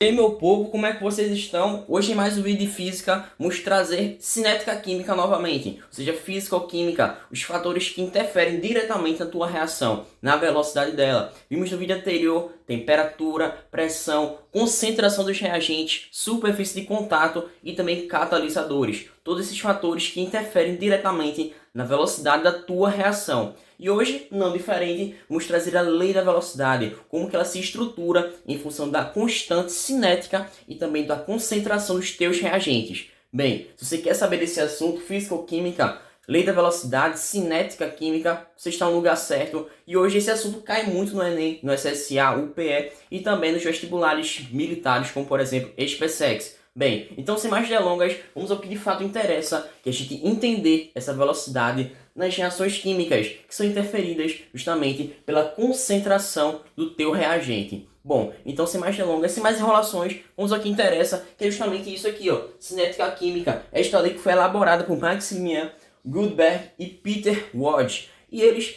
E aí, meu povo, como é que vocês estão? Hoje em mais um vídeo de física, vamos trazer cinética química novamente, ou seja, física ou química, os fatores que interferem diretamente na tua reação, na velocidade dela. Vimos no vídeo anterior, temperatura, pressão, concentração dos reagentes, superfície de contato e também catalisadores. Todos esses fatores que interferem diretamente na velocidade da tua reação. E hoje, não diferente, vamos trazer a lei da velocidade, como que ela se estrutura em função da constante cinética e também da concentração dos teus reagentes. Bem, se você quer saber desse assunto, física ou química, lei da velocidade, cinética química, você está no lugar certo. E hoje esse assunto cai muito no Enem, no SSA, UPE e também nos vestibulares militares, como por exemplo, SpaceX. Bem, então sem mais delongas, vamos ao que de fato interessa, que é a gente entender essa velocidade nas reações químicas, que são interferidas justamente pela concentração do teu reagente. Bom, então sem mais delongas, sem mais enrolações, vamos ao que interessa, que é justamente isso aqui, ó, cinética química. Esta lei que foi elaborada por Maximilian Gutenberg e Peter Ward. E eles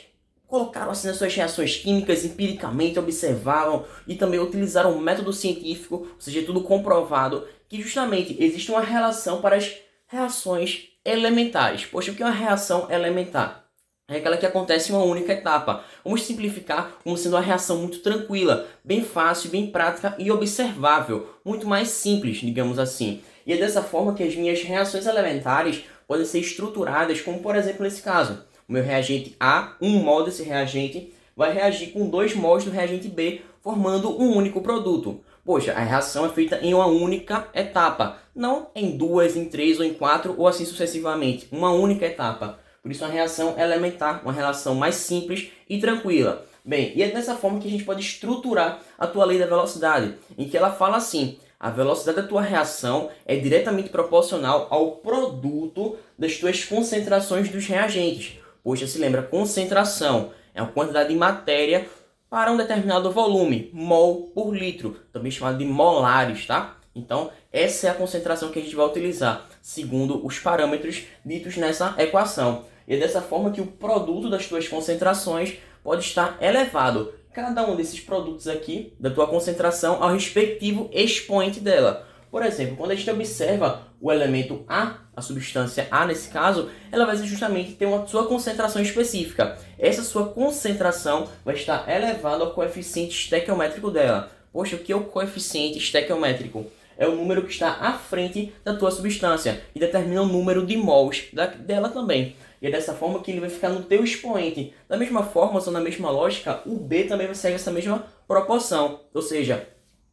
colocaram assim nas suas reações químicas, empiricamente observaram e também utilizaram um método científico, ou seja, tudo comprovado, que justamente existe uma relação para as reações elementares. Poxa, o que é uma reação elementar? É aquela que acontece em uma única etapa. Vamos simplificar como sendo uma reação muito tranquila, bem fácil, bem prática e observável, muito mais simples, digamos assim. E é dessa forma que as minhas reações elementares podem ser estruturadas, como por exemplo nesse caso. O meu reagente A, um mol desse reagente, vai reagir com 2 mols do reagente B, formando um único produto. Poxa, a reação é feita em uma única etapa, não em 2, em 3 ou em 4 ou assim sucessivamente, uma única etapa. Por isso, uma reação elementar, uma relação mais simples e tranquila. Bem, e é dessa forma que a gente pode estruturar a tua lei da velocidade, em que ela fala assim: a velocidade da tua reação é diretamente proporcional ao produto das tuas concentrações dos reagentes. Poxa, se lembra, concentração é a quantidade de matéria para um determinado volume, mol por litro, também chamado de molares, tá? Então, essa é a concentração que a gente vai utilizar, segundo os parâmetros ditos nessa equação. E é dessa forma que o produto das tuas concentrações pode estar elevado, cada um desses produtos aqui, da tua concentração, ao respectivo expoente dela. Por exemplo, quando a gente observa o elemento A substância A nesse caso, ela vai justamente ter uma sua concentração específica. Essa sua concentração vai estar elevada ao coeficiente estequiométrico dela. Poxa, o que é o coeficiente estequiométrico? É o número que está à frente da tua substância e determina o número de mols dela também. E é dessa forma que ele vai ficar no teu expoente. Da mesma forma, ou na mesma lógica, o B também vai seguir essa mesma proporção. Ou seja,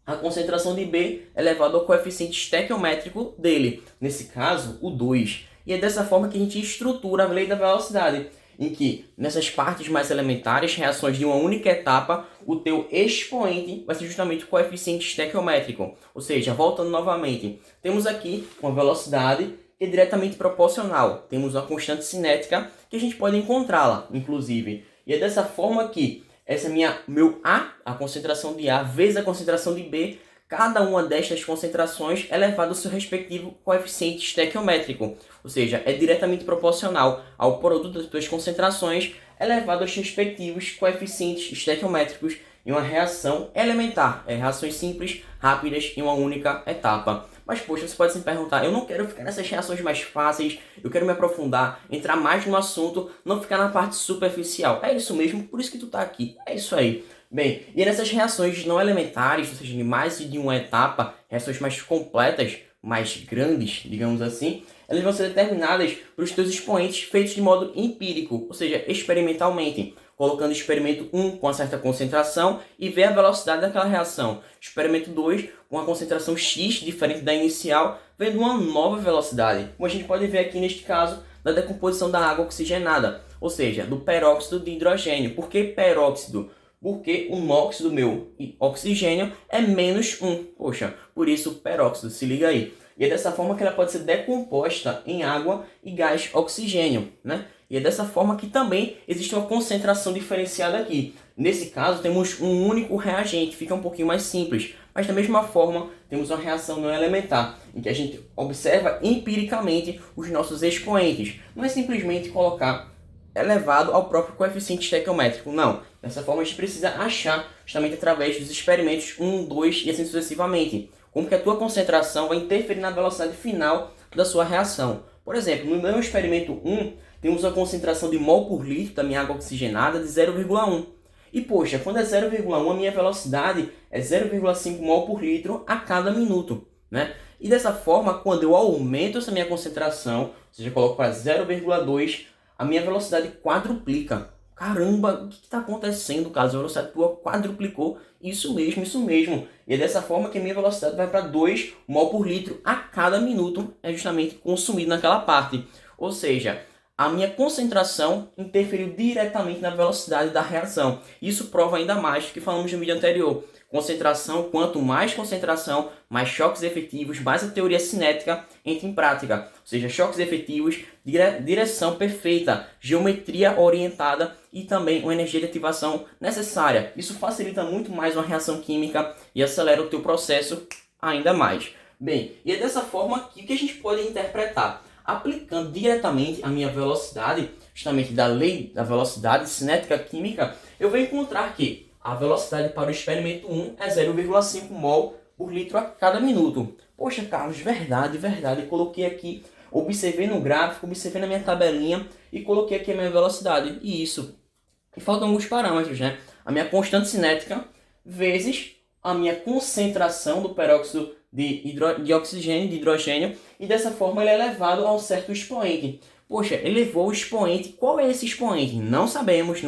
a concentração de B é elevada ao coeficiente estequiométrico dele, nesse caso, o 2. E é dessa forma que a gente estrutura a lei da velocidade, em que, nessas partes mais elementares, reações de uma única etapa, o teu expoente vai ser justamente o coeficiente estequiométrico. Ou seja, voltando novamente, temos aqui uma velocidade que é diretamente proporcional. Temos uma constante cinética que a gente pode encontrá-la, inclusive. E é dessa forma que essa meu A concentração de A, vezes a concentração de B, cada uma destas concentrações é elevada ao seu respectivo coeficiente estequiométrico. Ou seja, é diretamente proporcional ao produto das duas concentrações elevado aos respectivos coeficientes estequiométricos em uma reação elementar. Reações simples, rápidas, em uma única etapa. Mas, poxa, você pode se perguntar, eu não quero ficar nessas reações mais fáceis, eu quero me aprofundar, entrar mais no assunto, não ficar na parte superficial. É isso mesmo, por isso que tu tá aqui. É isso aí. Bem, e nessas reações não elementares, ou seja, de mais de uma etapa, reações mais completas, mais grandes, digamos assim, elas vão ser determinadas pelos teus expoentes feitos de modo empírico, ou seja, experimentalmente, colocando experimento 1 com uma certa concentração e ver a velocidade daquela reação. Experimento 2 com uma concentração X diferente da inicial, vendo uma nova velocidade. Como a gente pode ver aqui neste caso, da decomposição da água oxigenada, ou seja, do peróxido de hidrogênio. Por que peróxido? Porque o NOx do meu oxigênio é menos 1. Poxa, por isso peróxido, se liga aí. E é dessa forma que ela pode ser decomposta em água e gás oxigênio, né? E é dessa forma que também existe uma concentração diferenciada aqui. Nesse caso, temos um único reagente, fica um pouquinho mais simples. Mas da mesma forma, temos uma reação não elementar, em que a gente observa empiricamente os nossos expoentes. Não é simplesmente colocar elevado ao próprio coeficiente estequiométrico, não. Dessa forma, a gente precisa achar justamente através dos experimentos 1, 2 e assim sucessivamente. como que a tua concentração vai interferir na velocidade final da sua reação. Por exemplo, no meu experimento 1, temos a concentração de mol por litro da minha água oxigenada de 0,1. E poxa, quando é 0,1, a minha velocidade é 0,5 mol por litro a cada minuto, né? E dessa forma, quando eu aumento essa minha concentração, ou seja, eu coloco para 0,2, a minha velocidade quadruplica. Caramba, o que está acontecendo, Carlos? A velocidade tua quadruplicou. Isso mesmo, isso mesmo. E é dessa forma que a minha velocidade vai para 2 mol por litro a cada minuto, é justamente consumido naquela parte. Ou seja, a minha concentração interferiu diretamente na velocidade da reação. Isso prova ainda mais do que falamos no vídeo anterior. Concentração, quanto mais concentração, mais choques efetivos, mais a teoria cinética entra em prática. Ou seja, choques efetivos, direção perfeita, geometria orientada e também uma energia de ativação necessária. Isso facilita muito mais uma reação química e acelera o teu processo ainda mais. Bem, e é dessa forma que a gente pode interpretar. Aplicando diretamente a minha velocidade, justamente da lei da velocidade cinética química, eu vou encontrar que a velocidade para o experimento 1 é 0,5 mol por litro a cada minuto. Poxa, Carlos, verdade. Coloquei aqui, observei no gráfico, observei na minha tabelinha e coloquei aqui a minha velocidade. E isso. E faltam alguns parâmetros, né? A minha constante cinética vezes a minha concentração do peróxido de oxigênio, de hidrogênio, e dessa forma ele é elevado a um certo expoente. Poxa, elevou o expoente. Qual é esse expoente? Não sabemos,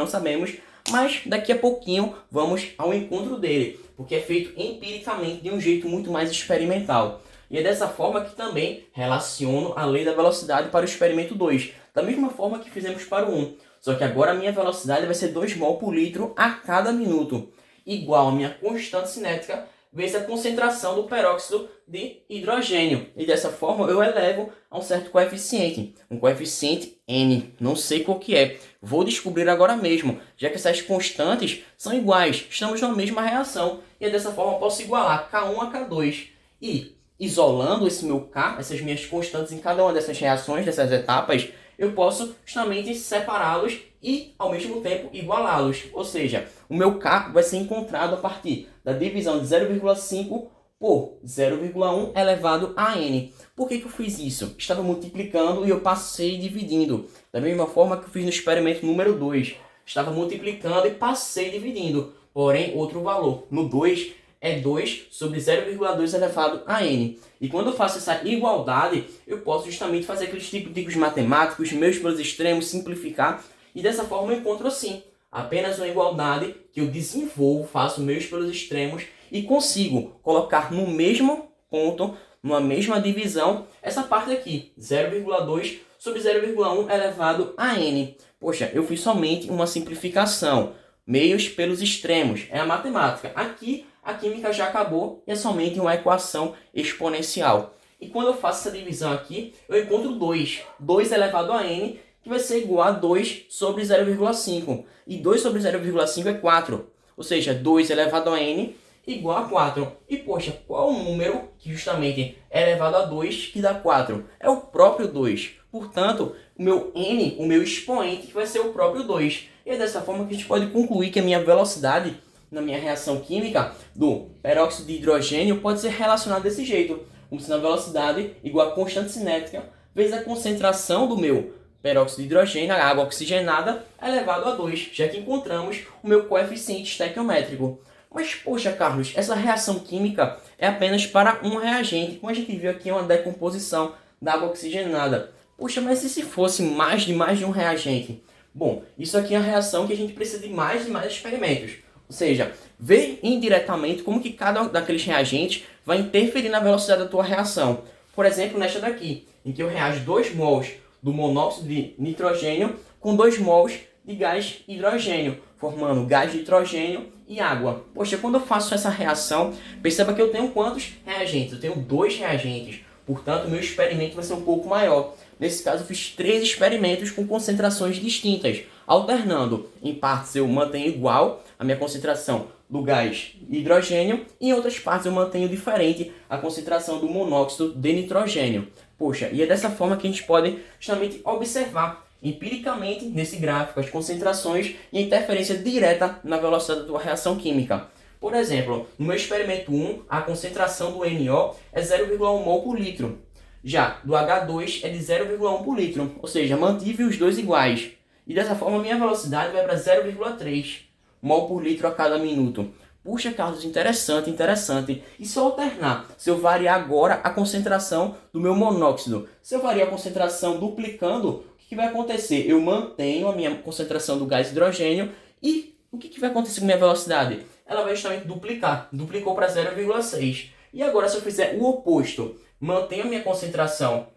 mas daqui a pouquinho vamos ao encontro dele, porque é feito empiricamente de um jeito muito mais experimental. E é dessa forma que também relaciono a lei da velocidade para o experimento 2, da mesma forma que fizemos para o 1. Só que agora a minha velocidade vai ser 2 mol por litro a cada minuto, igual a minha constante cinética vezes a concentração do peróxido de hidrogênio. E dessa forma eu elevo a um certo coeficiente, um coeficiente N, não sei qual que é. Vou descobrir agora mesmo, já que essas constantes são iguais, estamos na mesma reação. E dessa forma eu posso igualar K1 a K2. E isolando esse meu K, essas minhas constantes em cada uma dessas reações, dessas etapas, eu posso justamente separá-los e, ao mesmo tempo, igualá-los. Ou seja, o meu K vai ser encontrado a partir da divisão de 0,5 por 0,1 elevado a N. Por que eu fiz isso? Estava multiplicando e eu passei dividindo. Da mesma forma que eu fiz no experimento número 2. Estava multiplicando e passei dividindo. Porém, outro valor. No 2 é 2 sobre 0,2 elevado a N. E quando eu faço essa igualdade, eu posso justamente fazer aqueles tipos matemáticos, meus pelos extremos, simplificar. E dessa forma eu encontro assim, apenas uma igualdade que eu desenvolvo, faço meus pelos extremos e consigo colocar no mesmo ponto, numa mesma divisão, essa parte aqui, 0,2 sobre 0,1 elevado a N. Poxa, eu fiz somente uma simplificação, meios pelos extremos, é a matemática. Aqui a química já acabou e é somente uma equação exponencial. E quando eu faço essa divisão aqui, eu encontro 2. 2 elevado a N, que vai ser igual a 2 sobre 0,5. E 2 sobre 0,5 é 4. Ou seja, 2 elevado a N igual a 4. E, poxa, qual o número que justamente é elevado a 2 que dá 4? É o próprio 2. Portanto, o meu N, o meu expoente, vai ser o próprio 2. E é dessa forma que a gente pode concluir que a minha velocidade na minha reação química do peróxido de hidrogênio pode ser relacionada desse jeito. Como sendo a velocidade igual a constante cinética vezes a concentração do meu peróxido de hidrogênio, a água oxigenada, elevado a 2, já que encontramos o meu coeficiente estequiométrico. Mas, poxa, Carlos, essa reação química é apenas para um reagente. Como a gente viu aqui, é uma decomposição da água oxigenada. Poxa, mas e se fosse mais de um reagente? Bom, isso aqui é uma reação que a gente precisa de mais experimentos. Ou seja, ver indiretamente como que cada daqueles reagentes vai interferir na velocidade da tua reação. Por exemplo, nesta daqui, em que eu reajo 2 mols do monóxido de nitrogênio com 2 mols de gás hidrogênio, formando gás de hidrogênio e água. Poxa, quando eu faço essa reação, perceba que eu tenho quantos reagentes? Eu tenho 2 reagentes, portanto, meu experimento vai ser um pouco maior. Nesse caso, eu fiz 3 experimentos com concentrações distintas, alternando. Em partes eu mantenho igual a minha concentração do gás hidrogênio e em outras partes eu mantenho diferente a concentração do monóxido de nitrogênio. Poxa, e é dessa forma que a gente pode justamente observar empiricamente nesse gráfico as concentrações e a interferência direta na velocidade da tua reação química. Por exemplo, no meu experimento 1, a concentração do NO é 0,1 mol por litro. Já do H2 é de 0,1 por litro, ou seja, mantive os dois iguais. E dessa forma, minha velocidade vai para 0,3 mol por litro a cada minuto. Puxa, Carlos, interessante, interessante. E se eu alternar? Se eu variar agora a concentração do meu monóxido? Se eu variar a concentração duplicando, o que vai acontecer? Eu mantenho a minha concentração do gás hidrogênio e o que vai acontecer com a minha velocidade? Ela vai justamente duplicar. Duplicou para 0,6. E agora, se eu fizer o oposto, mantenho a minha concentração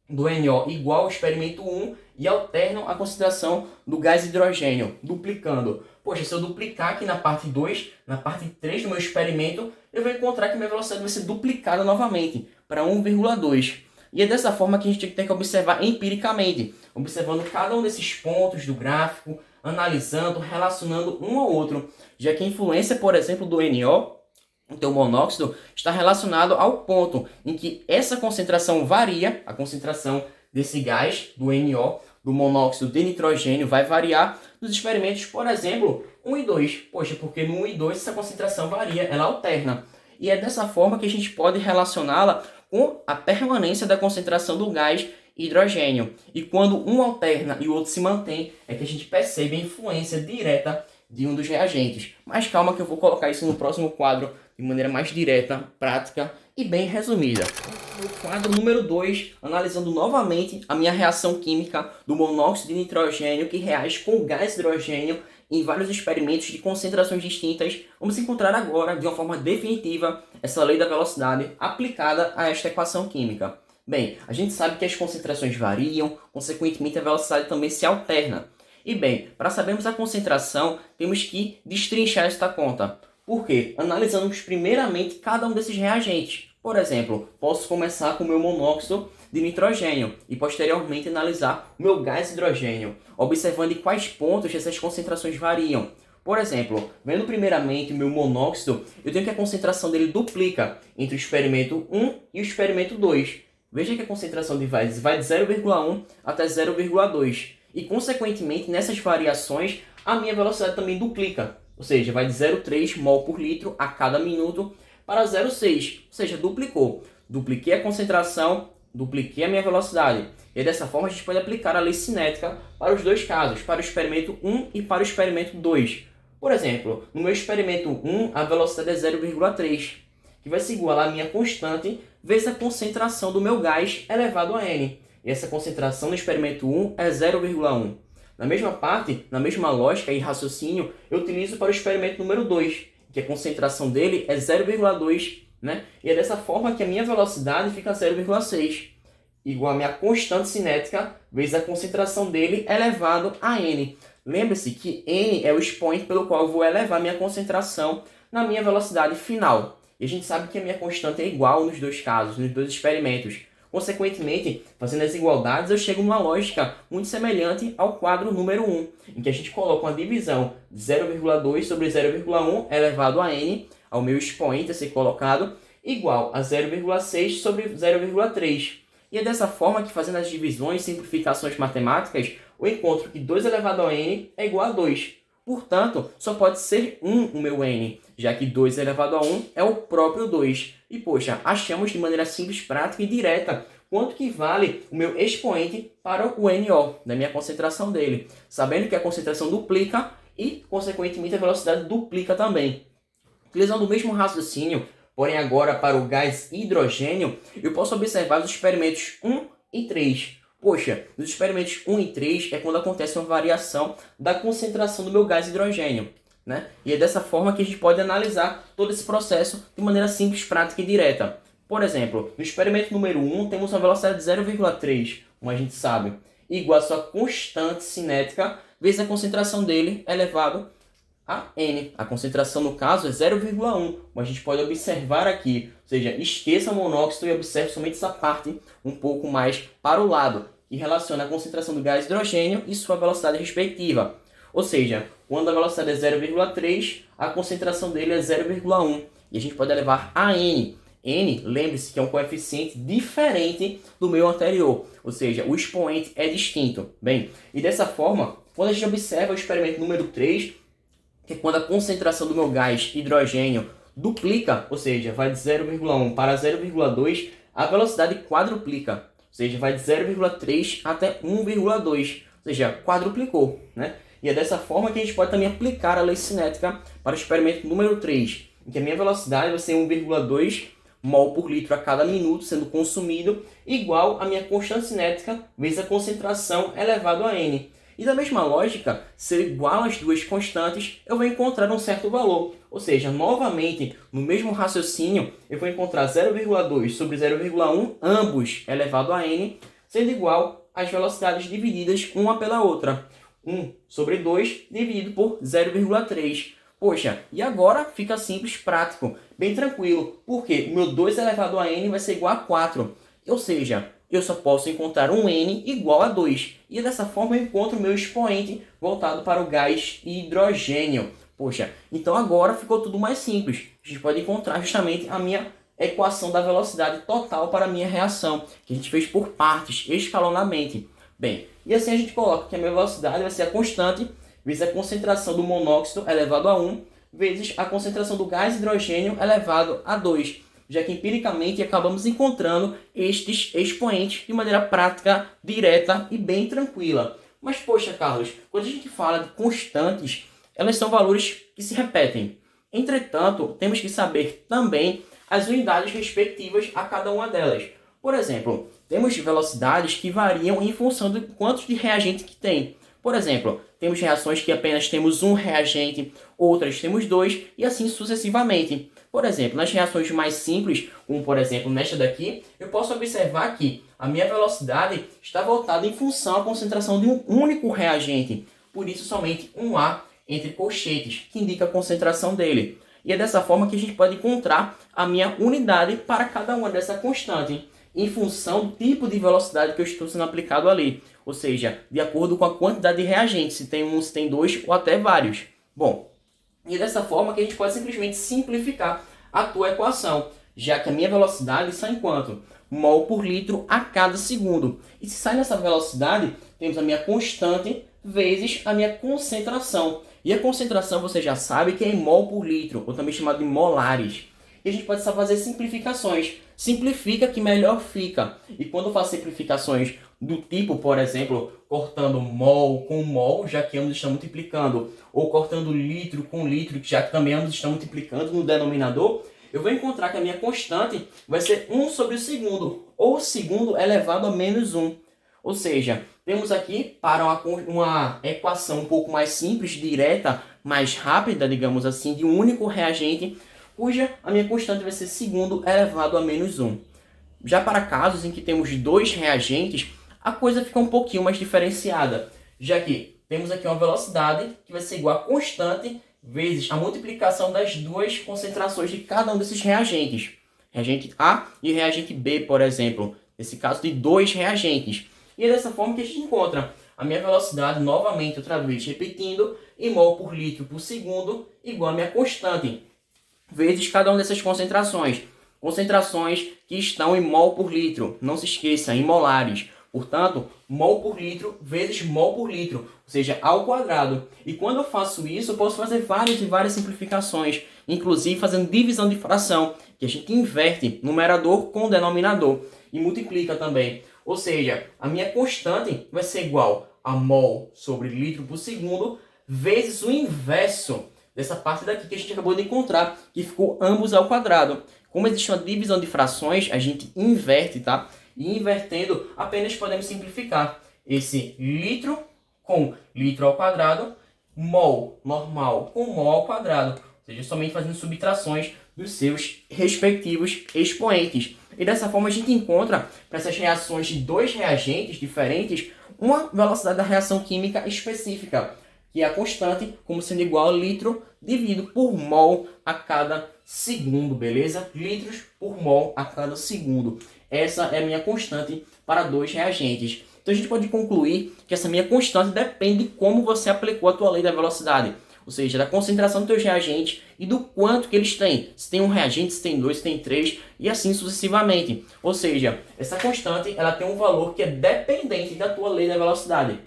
do NO igual ao experimento 1 e alternam a concentração do gás hidrogênio, duplicando. Poxa, se eu duplicar aqui na parte 2, na parte 3 do meu experimento, eu vou encontrar que minha velocidade vai ser duplicada novamente, para 1,2. E é dessa forma que a gente tem que observar empiricamente, observando cada um desses pontos do gráfico, analisando, relacionando um ao outro, já que a influência, por exemplo, do NO, o teu monóxido, está relacionado ao ponto em que essa concentração varia, a concentração desse gás, do NO, do monóxido de nitrogênio, vai variar nos experimentos, por exemplo, 1 e 2. Poxa, porque no 1 e 2 essa concentração varia, ela alterna. E é dessa forma que a gente pode relacioná-la com a permanência da concentração do gás hidrogênio. E quando um alterna e o outro se mantém, é que a gente percebe a influência direta de um dos reagentes. Mas calma que eu vou colocar isso no próximo quadro de maneira mais direta, prática e bem resumida. No quadro número 2, analisando novamente a minha reação química do monóxido de nitrogênio que reage com o gás hidrogênio em vários experimentos de concentrações distintas, vamos encontrar agora, de uma forma definitiva, essa lei da velocidade aplicada a esta equação química. Bem, a gente sabe que as concentrações variam, consequentemente a velocidade também se alterna. E bem, para sabermos a concentração, temos que destrinchar esta conta. Por quê? Analisamos primeiramente cada um desses reagentes. Por exemplo, posso começar com o meu monóxido de nitrogênio e posteriormente analisar o meu gás hidrogênio, observando em quais pontos essas concentrações variam. Por exemplo, vendo primeiramente o meu monóxido, eu tenho que a concentração dele duplica entre o experimento 1 e o experimento 2. Veja que a concentração de vai de 0,1 até 0,2. E, consequentemente, nessas variações, a minha velocidade também duplica. Ou seja, vai de 0,3 mol por litro a cada minuto para 0,6. Ou seja, duplicou. Dupliquei a concentração, dupliquei a minha velocidade. E dessa forma a gente pode aplicar a lei cinética para os dois casos, para o experimento 1 e para o experimento 2. Por exemplo, no meu experimento 1, a velocidade é 0,3, que vai se igualar a minha constante vezes a concentração do meu gás elevado a N. E essa concentração no experimento 1 é 0,1. Na mesma parte, na mesma lógica e raciocínio, eu utilizo para o experimento número 2, que a concentração dele é 0,2, né? E é dessa forma que a minha velocidade fica 0,6, igual a minha constante cinética vezes a concentração dele elevado a N. Lembre-se que N é o expoente pelo qual eu vou elevar minha concentração na minha velocidade final. E a gente sabe que a minha constante é igual nos dois casos, nos dois experimentos. Consequentemente, fazendo as igualdades, eu chego numa lógica muito semelhante ao quadro número 1, em que a gente coloca uma divisão de 0,2 sobre 0,1 elevado a n, ao meu expoente a ser colocado, igual a 0,6 sobre 0,3. E é dessa forma que, fazendo as divisões e simplificações matemáticas, eu encontro que 2 elevado a n é igual a 2. Portanto, só pode ser 1 o meu n, já que 2 elevado a 1 é o próprio 2. E, poxa, achamos de maneira simples, prática e direta quanto que vale o meu expoente para o NO, da minha concentração dele, sabendo que a concentração duplica e, consequentemente, a velocidade duplica também. Utilizando o mesmo raciocínio, porém agora para o gás hidrogênio, eu posso observar os experimentos 1 e 3. Poxa, nos experimentos 1 e 3 é quando acontece uma variação da concentração do meu gás hidrogênio, né? E é dessa forma que a gente pode analisar todo esse processo de maneira simples, prática e direta. Por exemplo, no experimento número 1 temos uma velocidade de 0,3, como a gente sabe, igual a sua constante cinética vezes a concentração dele elevado a N. A concentração no caso é 0,1, como a gente pode observar aqui. Ou seja, esqueça o monóxido e observe somente essa parte um pouco mais para o lado, que relaciona a concentração do gás hidrogênio e sua velocidade respectiva. Ou seja, quando a velocidade é 0,3, a concentração dele é 0,1. E a gente pode elevar a N. N, lembre-se que é um coeficiente diferente do meu anterior. Ou seja, o expoente é distinto. Bem, e dessa forma, quando a gente observa o experimento número 3, que é quando a concentração do meu gás hidrogênio duplica, ou seja, vai de 0,1 para 0,2, a velocidade quadruplica, ou seja, vai de 0,3 até 1,2, ou seja, quadruplicou, né? E é dessa forma que a gente pode também aplicar a lei cinética para o experimento número 3, em que a minha velocidade vai ser 1,2 mol por litro a cada minuto sendo consumido, igual a minha constante cinética vezes a concentração elevado a n. E da mesma lógica, se eu igualo as duas constantes, eu vou encontrar um certo valor. Ou seja, novamente, no mesmo raciocínio, eu vou encontrar 0,2 sobre 0,1, ambos elevado a n, sendo igual às velocidades divididas uma pela outra. 1 sobre 2 dividido por 0,3. Poxa, e agora fica simples, prático, bem tranquilo, porque o meu 2 elevado a n vai ser igual a 4. Ou seja, eu só posso encontrar um n igual a 2. E dessa forma eu encontro o meu expoente voltado para o gás hidrogênio. Poxa, então agora ficou tudo mais simples. A gente pode encontrar justamente a minha equação da velocidade total para a minha reação, que a gente fez por partes, escalonadamente. Bem, e assim a gente coloca que a minha velocidade vai ser a constante vezes a concentração do monóxido elevado a 1, vezes a concentração do gás hidrogênio elevado a 2, já que empiricamente acabamos encontrando estes expoentes de maneira prática, direta e bem tranquila. Mas, poxa, Carlos, quando a gente fala de constantes, elas são valores que se repetem. Entretanto, temos que saber também as unidades respectivas a cada uma delas. Por exemplo, temos velocidades que variam em função de quantos de reagente que tem. Por exemplo, temos reações que apenas temos um reagente, outras temos dois, e assim sucessivamente. Por exemplo, nas reações mais simples, como por exemplo nesta daqui, eu posso observar que a minha velocidade está voltada em função à concentração de um único reagente. Por isso, somente um A entre colchetes, que indica a concentração dele. E é dessa forma que a gente pode encontrar a minha unidade para cada uma dessa constante, em função do tipo de velocidade que eu estou sendo aplicado ali. Ou seja, de acordo com a quantidade de reagentes, se tem um, se tem dois ou até vários. Bom, e é dessa forma que a gente pode simplesmente simplificar a tua equação, já que a minha velocidade sai em quanto? Mol por litro a cada segundo. E se sai nessa velocidade, temos a minha constante vezes a minha concentração. E a concentração você já sabe que é em mol por litro, ou também chamado de molares. E a gente pode só fazer simplificações. Simplifica que melhor fica. E quando eu faço simplificações do tipo, por exemplo, cortando mol com mol, já que ambos estão multiplicando, ou cortando litro com litro, já que também ambos estão multiplicando no denominador, eu vou encontrar que a minha constante vai ser 1 sobre o segundo, ou o segundo elevado a menos 1. Ou seja, temos aqui para uma equação um pouco mais simples, direta, mais rápida, digamos assim, de um único reagente, cuja a minha constante vai ser segundo elevado a menos 1. Já para casos em que temos dois reagentes, a coisa fica um pouquinho mais diferenciada, já que temos aqui uma velocidade que vai ser igual a constante vezes a multiplicação das duas concentrações de cada um desses reagentes. Reagente A e reagente B, por exemplo. Nesse caso de dois reagentes. E é dessa forma que a gente encontra a minha velocidade, novamente, outra vez repetindo, em mol por litro por segundo, igual a minha constante, vezes cada uma dessas concentrações. Concentrações que estão em mol por litro. Não se esqueça, em molares. Portanto, mol por litro vezes mol por litro, ou seja, ao quadrado. E quando eu faço isso, eu posso fazer várias e várias simplificações, inclusive fazendo divisão de fração, que a gente inverte numerador com denominador e multiplica também. Ou seja, a minha constante vai ser igual a mol sobre litro por segundo vezes o inverso dessa parte daqui que a gente acabou de encontrar, que ficou ambos ao quadrado. Como existe uma divisão de frações, a gente inverte, tá? E invertendo, apenas podemos simplificar esse litro com litro ao quadrado, mol normal com mol ao quadrado. Ou seja, somente fazendo subtrações dos seus respectivos expoentes. E dessa forma a gente encontra, para essas reações de dois reagentes diferentes, uma velocidade da reação química específica, que é a constante, como sendo igual a litro dividido por mol a cada segundo, beleza? Litros por mol a cada segundo. Essa é a minha constante para dois reagentes. Então a gente pode concluir que essa minha constante depende de como você aplicou a tua lei da velocidade. Ou seja, da concentração dos teus reagentes e do quanto que eles têm. Se tem um reagente, se tem dois, se tem três e assim sucessivamente. Ou seja, essa constante ela tem um valor que é dependente da tua lei da velocidade.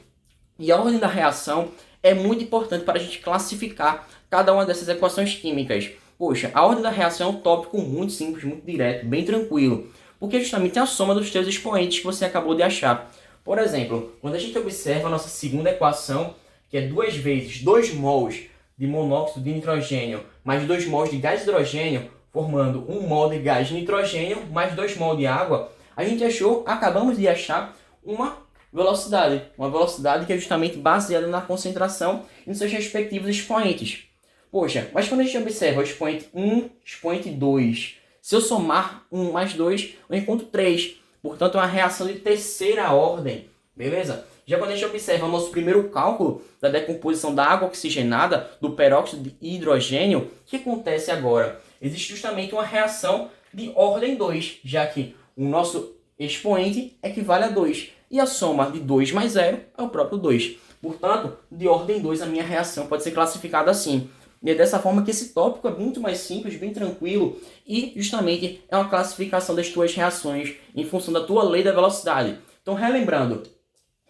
E a ordem da reação é muito importante para a gente classificar cada uma dessas equações químicas? Poxa, a ordem da reação é um tópico muito simples, muito direto, bem tranquilo, porque justamente é a soma dos teus expoentes que você acabou de achar. Por exemplo, quando a gente observa a nossa segunda equação, que é 2 vezes 2 mols de monóxido de nitrogênio mais 2 mols de gás de hidrogênio, formando 1 mol de gás de nitrogênio mais 2 mol de água, a gente acabamos de achar uma velocidade que é justamente baseada na concentração e nos seus respectivos expoentes. Poxa, mas quando a gente observa o expoente 1, expoente 2, se eu somar 1 mais 2, eu encontro 3. Portanto, é uma reação de terceira ordem, beleza? Já quando a gente observa o nosso primeiro cálculo da decomposição da água oxigenada, do peróxido de hidrogênio, o que acontece agora? Existe justamente uma reação de ordem 2, já que o nosso expoente equivale a 2. E a soma de 2 mais 0 é o próprio 2. Portanto, de ordem 2, a minha reação pode ser classificada assim. E é dessa forma que esse tópico é muito mais simples, bem tranquilo, e justamente é uma classificação das tuas reações em função da tua lei da velocidade. Então, relembrando,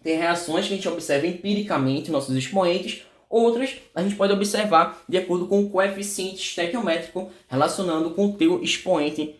tem reações que a gente observa empiricamente em nossos expoentes, outras a gente pode observar de acordo com o coeficiente estequiométrico relacionando com o teu expoente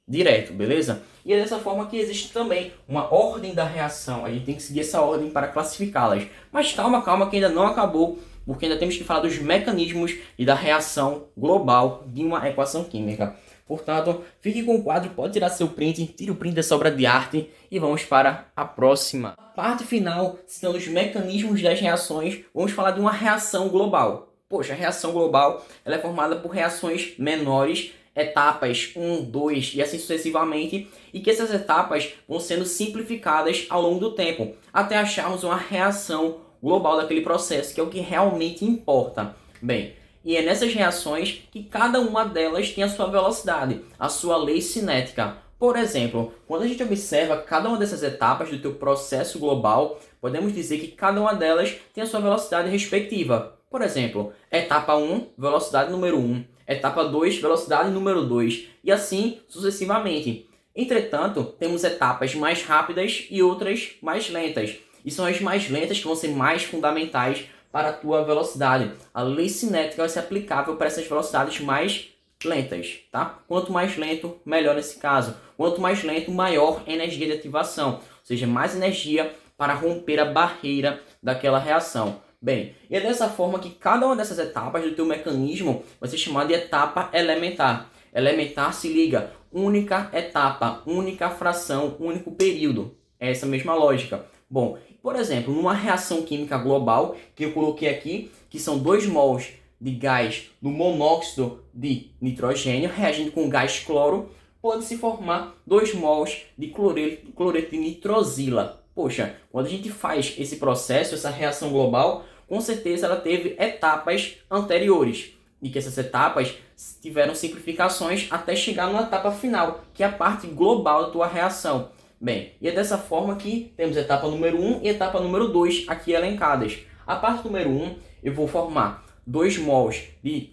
direto, beleza? E é dessa forma que existe também uma ordem da reação. A gente tem que seguir essa ordem para classificá-las. Mas calma que ainda não acabou, porque ainda temos que falar dos mecanismos e da reação global de uma equação química. Portanto, fique com o quadro, pode tirar seu print, tire o print dessa obra de arte e vamos para a próxima. A parte final, citando os mecanismos das reações, vamos falar de uma reação global. Poxa, a reação global ela é formada por reações menores, etapas 1, 2 e assim sucessivamente, e que essas etapas vão sendo simplificadas ao longo do tempo, até acharmos uma reação global daquele processo, que é o que realmente importa. Bem, e é nessas reações que cada uma delas tem a sua velocidade, a sua lei cinética. Por exemplo, quando a gente observa cada uma dessas etapas do teu processo global, podemos dizer que cada uma delas tem a sua velocidade respectiva. Por exemplo, etapa 1, velocidade número 1. Etapa 2, velocidade número 2. E assim sucessivamente. Entretanto, temos etapas mais rápidas e outras mais lentas. E são as mais lentas que vão ser mais fundamentais para a tua velocidade. A lei cinética vai ser aplicável para essas velocidades mais lentas, tá? Quanto mais lento, melhor nesse caso. Quanto mais lento, maior energia de ativação. Ou seja, mais energia para romper a barreira daquela reação. Bem, e é dessa forma que cada uma dessas etapas do teu mecanismo vai ser chamada de etapa elementar. Elementar se liga, única etapa, única fração, único período. É essa mesma lógica. Bom, por exemplo, numa reação química global, que eu coloquei aqui, que são 2 mols de gás do monóxido de nitrogênio, reagindo com gás cloro, pode se formar 2 mols de cloreto de nitrosila. Poxa, quando a gente faz esse processo, essa reação global, com certeza ela teve etapas anteriores. E que essas etapas tiveram simplificações até chegar numa etapa final, que é a parte global da tua reação. Bem, e é dessa forma que temos etapa número 1 e etapa número 2 aqui elencadas. A parte número 1, eu vou formar 2 mols de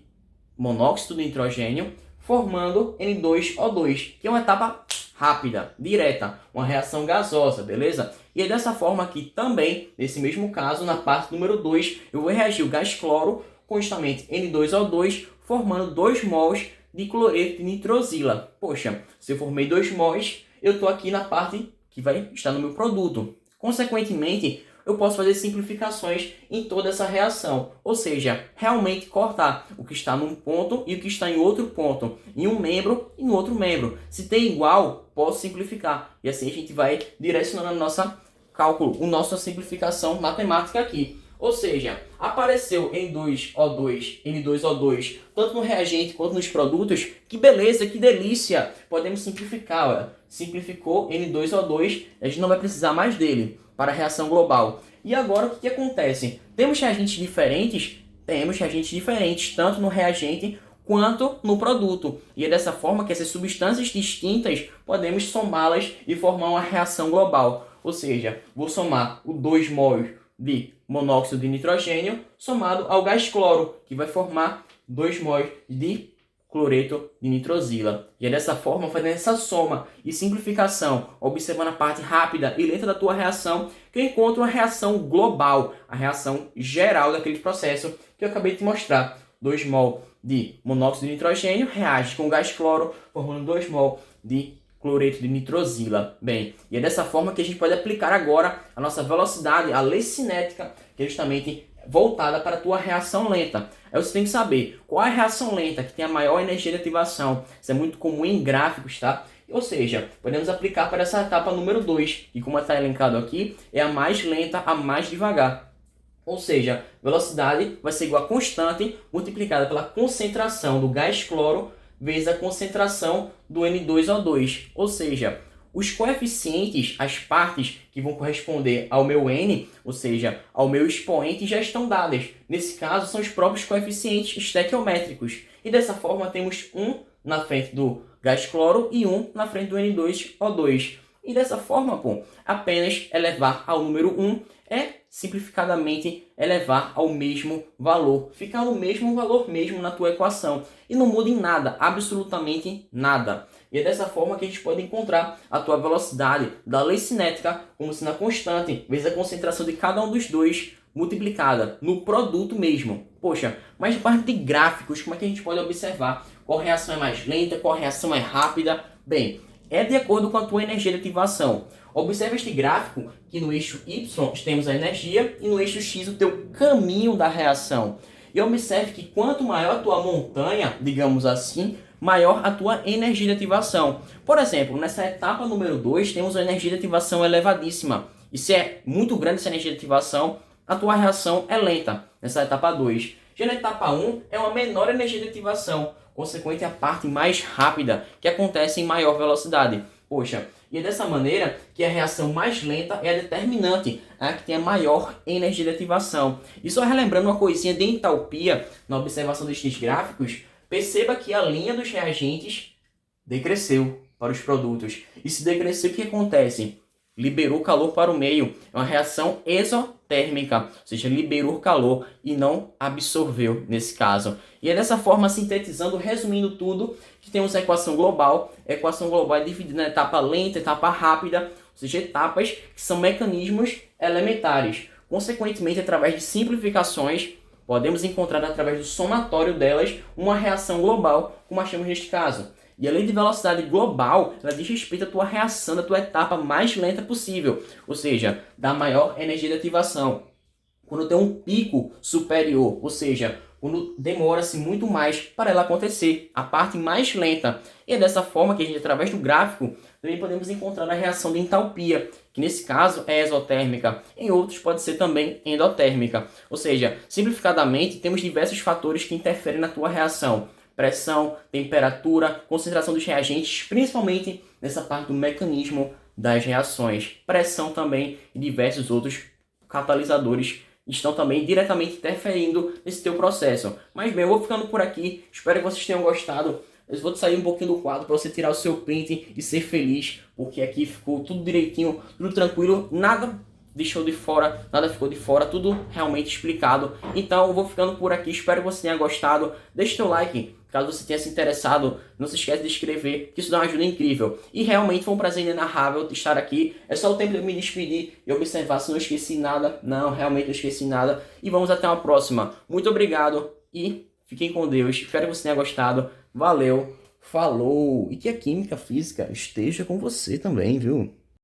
monóxido de nitrogênio, formando N2O2, que é uma etapa rápida, direta, uma reação gasosa, beleza? E é dessa forma que também, nesse mesmo caso, na parte número 2, eu vou reagir o gás cloro com justamente N2O2, formando 2 mols de cloreto de nitrosila. Poxa, se eu formei 2 mols, eu estou aqui na parte que vai estar no meu produto. Consequentemente, eu posso fazer simplificações em toda essa reação. Ou seja, realmente cortar o que está num ponto e o que está em outro ponto. Em um membro e no outro membro. Se tem igual, posso simplificar. E assim a gente vai direcionando a nossa cálculo, a nossa simplificação matemática aqui. Ou seja, apareceu N2O2, N2O2, tanto no reagente quanto nos produtos. Que beleza, que delícia! Podemos simplificar, olha. Simplificou N2O2, a gente não vai precisar mais dele para a reação global. E agora o que acontece? Temos reagentes diferentes? Temos reagentes diferentes, tanto no reagente quanto no produto. E é dessa forma que essas substâncias distintas podemos somá-las e formar uma reação global. Ou seja, vou somar o 2 mols de monóxido de nitrogênio somado ao gás cloro, que vai formar 2 mols de cloreto de nitrosila. E é dessa forma, fazendo essa soma e simplificação, observando a parte rápida e lenta da tua reação, que eu encontro uma reação global, a reação geral daquele processo que eu acabei de te mostrar. 2 mol de monóxido de nitrogênio, reage com gás cloro, formando 2 mol de cloreto de nitrosila. Bem, e é dessa forma que a gente pode aplicar agora a nossa velocidade, a lei cinética, que é justamente voltada para a tua reação lenta. Aí você tem que saber qual é a reação lenta que tem a maior energia de ativação. Isso é muito comum em gráficos, tá? Ou seja, podemos aplicar para essa etapa número 2, que como está elencado aqui, é a mais lenta, a mais devagar. Ou seja, velocidade vai ser igual a constante multiplicada pela concentração do gás cloro vezes a concentração do N2O2. Ou seja, os coeficientes, as partes que vão corresponder ao meu N, ou seja, ao meu expoente, já estão dadas. Nesse caso, são os próprios coeficientes estequiométricos. E dessa forma, temos 1 na frente do gás cloro e 1 na frente do N2O2. E dessa forma, apenas elevar ao número 1 é simplificadamente elevar ao mesmo valor. Fica no mesmo valor mesmo na tua equação. E não muda em nada, absolutamente nada. E é dessa forma que a gente pode encontrar a tua velocidade da lei cinética como sendo a constante vezes a concentração de cada um dos dois multiplicada no produto mesmo. Poxa, mas de parte de gráficos, como é que a gente pode observar qual reação é mais lenta, qual reação é rápida? Bem, é de acordo com a tua energia de ativação. Observe este gráfico que no eixo Y temos a energia e no eixo X o teu caminho da reação. E observe que quanto maior a tua montanha, digamos assim, maior a tua energia de ativação. Por exemplo, nessa etapa número 2 temos a energia de ativação elevadíssima. E se é muito grande essa energia de ativação, a tua reação é lenta nessa etapa 2. Já na etapa 1 é uma menor energia de ativação, consequente a parte mais rápida, que acontece em maior velocidade. Poxa, e é dessa maneira que a reação mais lenta é a determinante, a que tem a maior energia de ativação. E só relembrando uma coisinha de entalpia na observação destes gráficos, perceba que a linha dos reagentes decresceu para os produtos. E se decresceu, o que acontece? Liberou calor para o meio. É uma reação exotérmica, ou seja, liberou calor e não absorveu nesse caso. E é dessa forma, sintetizando, resumindo tudo, que temos a equação global. A equação global é dividida na etapa lenta, etapa rápida, ou seja, etapas que são mecanismos elementares. Consequentemente, através de simplificações, podemos encontrar através do somatório delas uma reação global, como achamos neste caso. E a lei de velocidade global, ela diz respeito à tua reação da tua etapa mais lenta possível, ou seja, da maior energia de ativação. Quando tem um pico superior, ou seja, quando demora-se muito mais para ela acontecer, a parte mais lenta. E é dessa forma que a gente, através do gráfico, também podemos encontrar a reação de entalpia, que nesse caso é exotérmica, em outros pode ser também endotérmica. Ou seja, simplificadamente, temos diversos fatores que interferem na tua reação. Pressão, temperatura, concentração dos reagentes, principalmente nessa parte do mecanismo das reações. Pressão também e diversos outros catalisadores estão também diretamente interferindo nesse teu processo. Mas bem, eu vou ficando por aqui. Espero que vocês tenham gostado. Eu vou sair um pouquinho do quadro para você tirar o seu print e ser feliz, porque aqui ficou tudo direitinho, tudo tranquilo, nada deixou de fora, nada ficou de fora, tudo realmente explicado. Então eu vou ficando por aqui, espero que você tenha gostado. Deixe teu like, caso você tenha se interessado, não se esquece de inscrever, que isso dá uma ajuda incrível. E realmente foi um prazer inenarrável estar aqui. É só o tempo de eu me despedir e observar se não esqueci nada. Não, realmente não esqueci nada. E vamos até uma próxima. Muito obrigado e fiquem com Deus. Espero que você tenha gostado. Valeu, falou! E que a química física esteja com você também, viu?